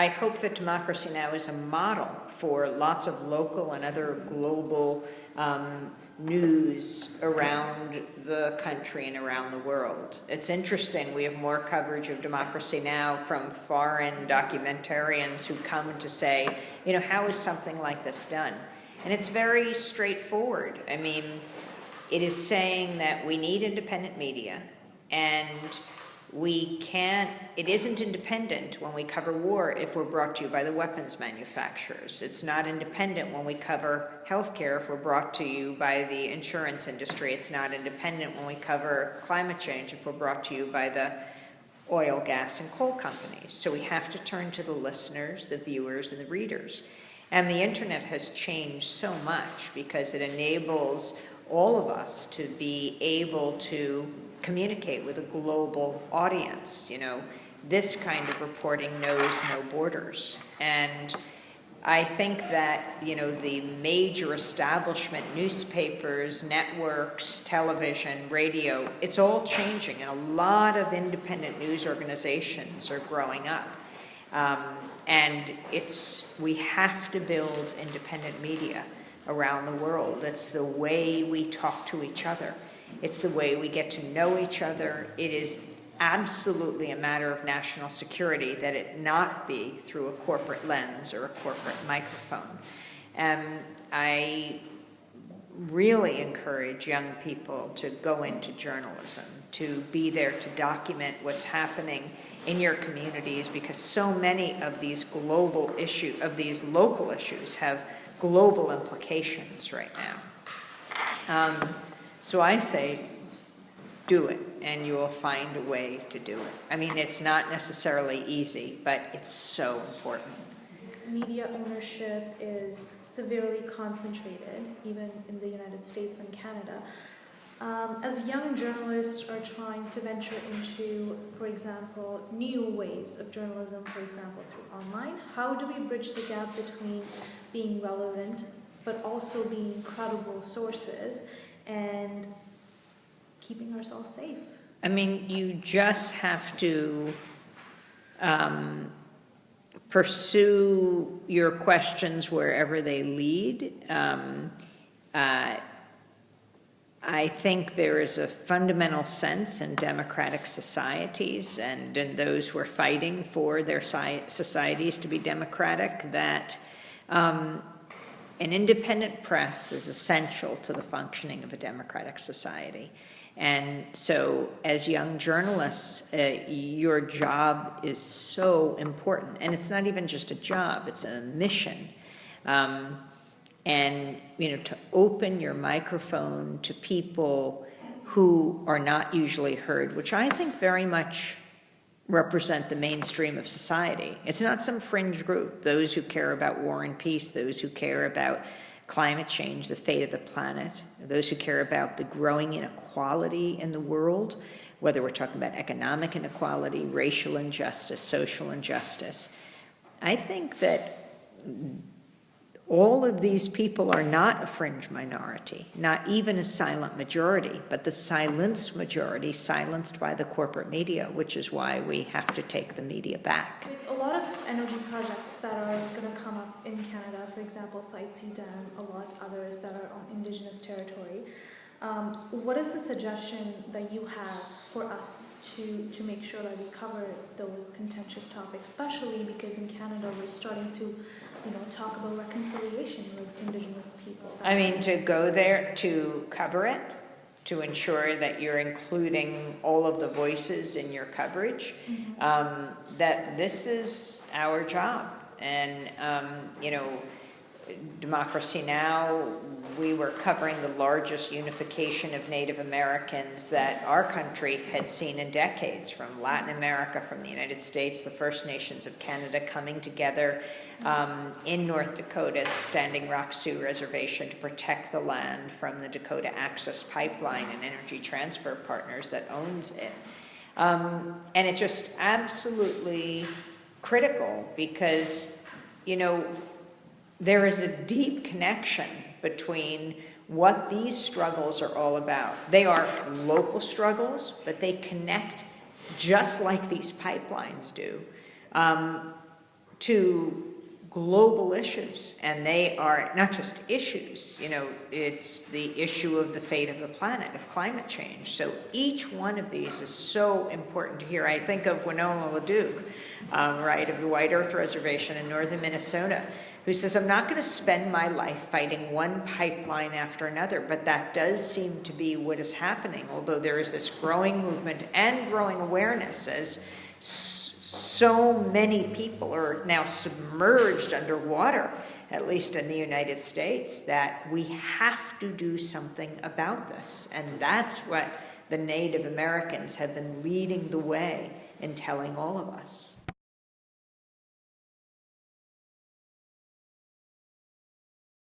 I hope that Democracy Now! Is a model for lots of local and other global news around the country and around the world. It's interesting, we have more coverage of Democracy Now! From foreign documentarians who come to say, you know, how is something like this done? And it's very straightforward. I mean, it is saying that we need independent media, and it isn't independent when we cover war if we're brought to you by the weapons manufacturers. It's not independent when we cover healthcare if we're brought to you by the insurance industry. It's not independent when we cover climate change if we're brought to you by the oil, gas, and coal companies. So we have to turn to the listeners, the viewers, and the readers. And the internet has changed so much because it enables all of us to be able to communicate with a global audience. You know, this kind of reporting knows no borders. And I think that, you know, the major establishment, newspapers, networks, television, radio, it's all changing, and a lot of independent news organizations are growing up. And we have to build independent media around the world. It's the way we talk to each other. It's the way we get to know each other. It is absolutely a matter of national security that it not be through a corporate lens or a corporate microphone. And I really encourage young people to go into journalism, to be there to document what's happening in your communities, because so many of these local issues have global implications right now. So I say, do it, and you will find a way to do it. I mean, it's not necessarily easy, but it's so important. Media ownership is severely concentrated, even in the United States and Canada. As young journalists are trying to venture into, for example, new ways of journalism, for example, through online, how do we bridge the gap between being relevant, but also being credible sources, and keeping ourselves safe? I mean, you just have to pursue your questions wherever they lead. I think there is a fundamental sense in democratic societies and in those who are fighting for their societies to be democratic that an independent press is essential to the functioning of a democratic society. And so as young journalists, your job is so important. And it's not even just a job, it's a mission. And, you know, to open your microphone to people who are not usually heard, which I think very much represent the mainstream of society. It's not some fringe group, those who care about war and peace, those who care about climate change, the fate of the planet, those who care about the growing inequality in the world, whether we're talking about economic inequality, racial injustice, social injustice. I think that all of these people are not a fringe minority, not even a silent majority, but the silenced majority, silenced by the corporate media, which is why we have to take the media back. With a lot of energy projects that are going to come up in Canada, for example, Site C Dam, a lot others that are on Indigenous territory, what is the suggestion that you have for us to make sure that we cover those contentious topics, especially because in Canada we're starting to talk about reconciliation with Indigenous people? I mean, to go there, to cover it, to ensure that you're including all of the voices in your coverage, that this is our job. And, Democracy Now!, we were covering the largest unification of Native Americans that our country had seen in decades, from Latin America, from the United States, the First Nations of Canada coming together in North Dakota, the Standing Rock Sioux Reservation, to protect the land from the Dakota Access Pipeline and Energy Transfer Partners that owns it. And it's just absolutely critical because, there is a deep connection between what these struggles are all about. They are local struggles, but they connect just like these pipelines do to global issues, and they are not just issues, it's the issue of the fate of the planet, of climate change. So each one of these is so important to hear. I think of Winona LaDuke, right, of the White Earth Reservation in northern Minnesota, who says, I'm not going to spend my life fighting one pipeline after another, but that does seem to be what is happening, although there is this growing movement and growing awareness as so many people are now submerged underwater, at least in the United States, that we have to do something about this. And that's what the Native Americans have been leading the way in telling all of us.